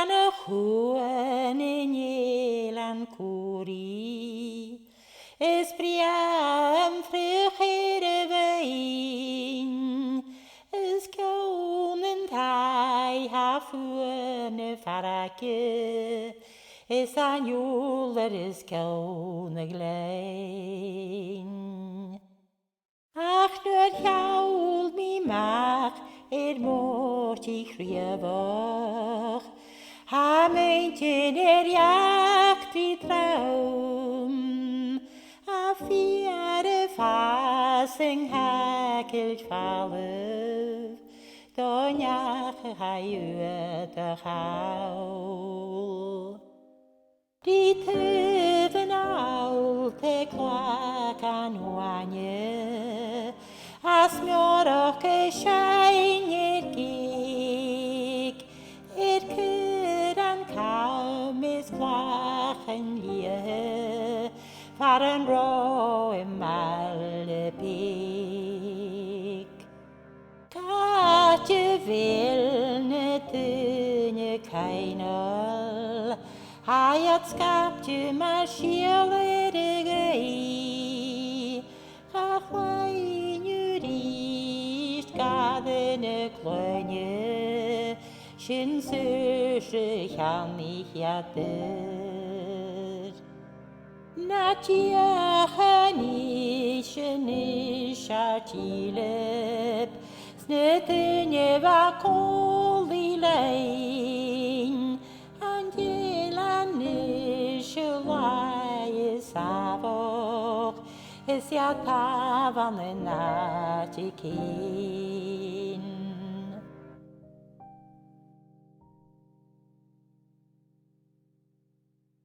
an y chwn yn elan cwri, ysbriam ffrych i'r y fein, ysgawn yn tai ha ffwn y ffarage, ysaniwl yr ysgawn y glein. Ach nw'r hiawl mi mach mort I chriafoch, ha meintyn iach di drawn, a fi ar y ffas yng nghagil falef, doniach y haiwyd y chawl. Di tyf yn awl te Clachan wanie, as miorach y siain i'r gig, i'r cyran cam is Clachan lie, far yn ro ymal y big. Gat y fel na dyn y cainol, Hayat skapte maar schiele de gei, achwein jurist gadene kleine, shin susche chan ich jater. Natia chanische schatilep, snetene va koli lein, Savoch, is ja tavan en natiki.